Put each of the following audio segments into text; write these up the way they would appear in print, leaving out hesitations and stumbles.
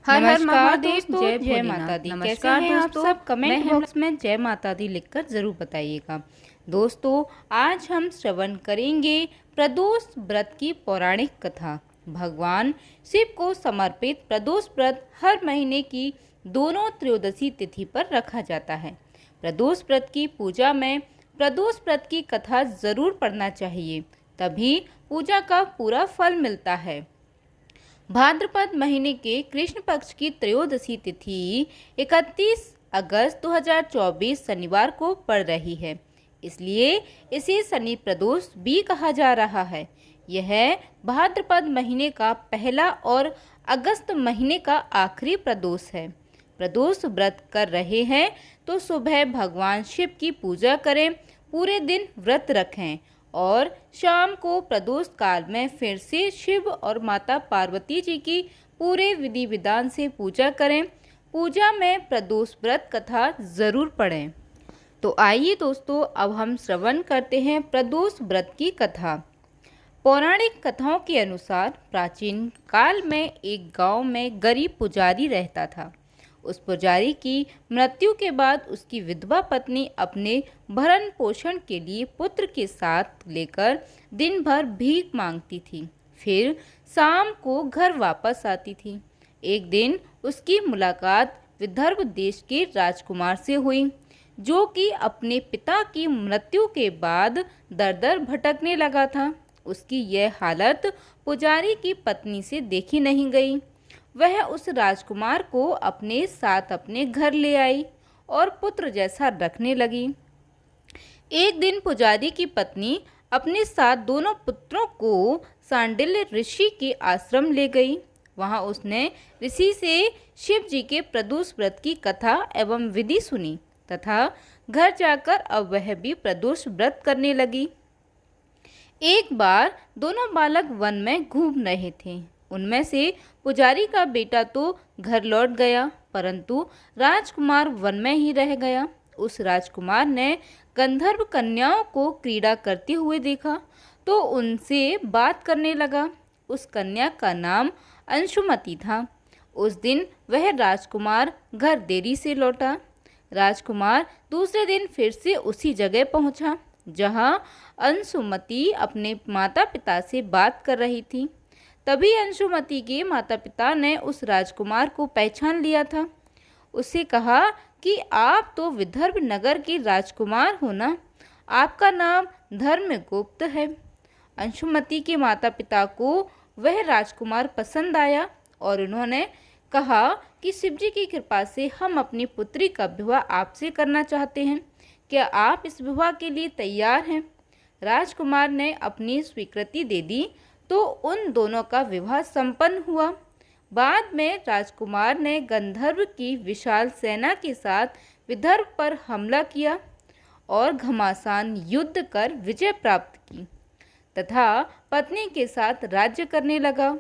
हर हर नमस्कार महादेव। दोस्तों, जय माता दी। कैसे हैं आप सब? कमेंट बॉक्स में जय माता दी लिखकर ज़रूर बताइएगा। दोस्तों, आज हम श्रवण करेंगे प्रदोष व्रत की पौराणिक कथा। भगवान शिव को समर्पित प्रदोष व्रत हर महीने की दोनों त्रयोदशी तिथि पर रखा जाता है। प्रदोष व्रत की पूजा में प्रदोष व्रत की कथा ज़रूर पढ़ना चाहिए, तभी पूजा का पूरा फल मिलता है। भाद्रपद महीने के कृष्ण पक्ष की त्रयोदशी तिथि 31 अगस्त 2024 शनिवार को पड़ रही है, इसलिए इसे शनि प्रदोष भी कहा जा रहा है। यह भाद्रपद महीने का पहला और अगस्त महीने का आखिरी प्रदोष है। प्रदोष व्रत कर रहे हैं तो सुबह भगवान शिव की पूजा करें, पूरे दिन व्रत रखें और शाम को प्रदोष काल में फिर से शिव और माता पार्वती जी की पूरे विधि विधान से पूजा करें। पूजा में प्रदोष व्रत कथा ज़रूर पढ़ें। तो आइए दोस्तों, अब हम श्रवण करते हैं प्रदोष व्रत की कथा। पौराणिक कथाओं के अनुसार प्राचीन काल में एक गांव में गरीब पुजारी रहता था। उस पुजारी की मृत्यु के बाद उसकी विधवा पत्नी अपने भरण पोषण के लिए पुत्र के साथ लेकर दिन भर भीख मांगती थी, फिर शाम को घर वापस आती थी। एक दिन उसकी मुलाकात विदर्भ देश के राजकुमार से हुई, जो कि अपने पिता की मृत्यु के बाद दर दर भटकने लगा था। उसकी यह हालत पुजारी की पत्नी से देखी नहीं गई। वह उस राजकुमार को अपने साथ अपने घर ले आई और पुत्र जैसा रखने लगी। एक दिन पुजारी की पत्नी अपने साथ दोनों पुत्रों को सांडिल्य ऋषि के आश्रम ले गई। वहां उसने ऋषि से शिव जी के प्रदोष व्रत की कथा एवं विधि सुनी तथा घर जाकर अब वह भी प्रदोष व्रत करने लगी। एक बार दोनों बालक वन में घूम रहे थे। उनमें से पुजारी का बेटा तो घर लौट गया, परंतु राजकुमार वन में ही रह गया। उस राजकुमार ने गंधर्व कन्याओं को क्रीड़ा करते हुए देखा तो उनसे बात करने लगा। उस कन्या का नाम अंशुमति था। उस दिन वह राजकुमार घर देरी से लौटा। राजकुमार दूसरे दिन फिर से उसी जगह पहुंचा जहां अंशुमति अपने माता पिता से बात कर रही थी। तभी अंशुमति के माता पिता ने उस राजकुमार को पहचान लिया था। उससे कहा कि आप तो विदर्भ नगर के राजकुमार हो ना, आपका नाम धर्मगुप्त है। अंशुमति के माता पिता को वह राजकुमार पसंद आया और उन्होंने कहा कि शिवजी की कृपा से हम अपनी पुत्री का विवाह आपसे करना चाहते हैं, क्या आप इस विवाह के लिए तैयार हैं? राजकुमार ने अपनी स्वीकृति दे दी तो उन दोनों का विवाह संपन्न हुआ। बाद में राजकुमार ने गंधर्व की विशाल सेना के साथ विदर्भ पर हमला किया और घमासान युद्ध कर विजय प्राप्त की तथा पत्नी के साथ राज्य करने लगा।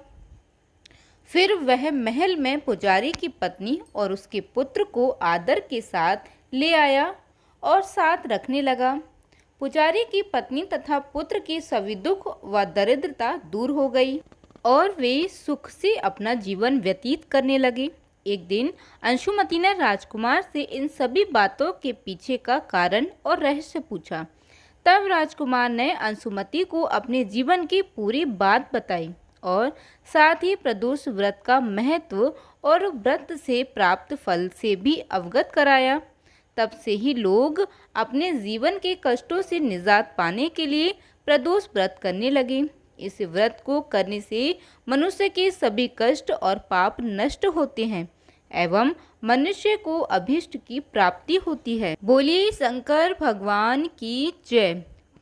फिर वह महल में पुजारी की पत्नी और उसके पुत्र को आदर के साथ ले आया और साथ रखने लगा। पुजारी की पत्नी तथा पुत्र की सभी दुख व दरिद्रता दूर हो गई और वे सुख से अपना जीवन व्यतीत करने लगे। एक दिन अंशुमति ने राजकुमार से इन सभी बातों के पीछे का कारण और रहस्य पूछा। तब राजकुमार ने अंशुमति को अपने जीवन की पूरी बात बताई और साथ ही प्रदोष व्रत का महत्व और व्रत से प्राप्त फल से भी अवगत कराया। तब से ही लोग अपने जीवन के कष्टों से निजात पाने के लिए प्रदोष व्रत करने लगे। इस व्रत को करने से मनुष्य के सभी कष्ट और पाप नष्ट होते हैं एवं मनुष्य को अभीष्ट की प्राप्ति होती है। बोलिए शंकर भगवान की जय।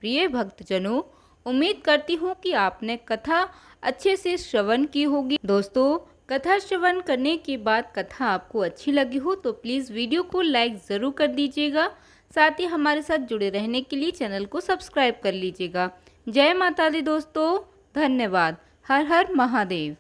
प्रिय भक्तजनों, उम्मीद करती हूँ कि आपने कथा अच्छे से श्रवण की होगी। दोस्तों, कथा श्रवण करने के बाद कथा आपको अच्छी लगी हो तो प्लीज़ वीडियो को लाइक ज़रूर कर दीजिएगा। साथ ही हमारे साथ जुड़े रहने के लिए चैनल को सब्सक्राइब कर लीजिएगा। जय माता दी दोस्तों, धन्यवाद। हर हर महादेव।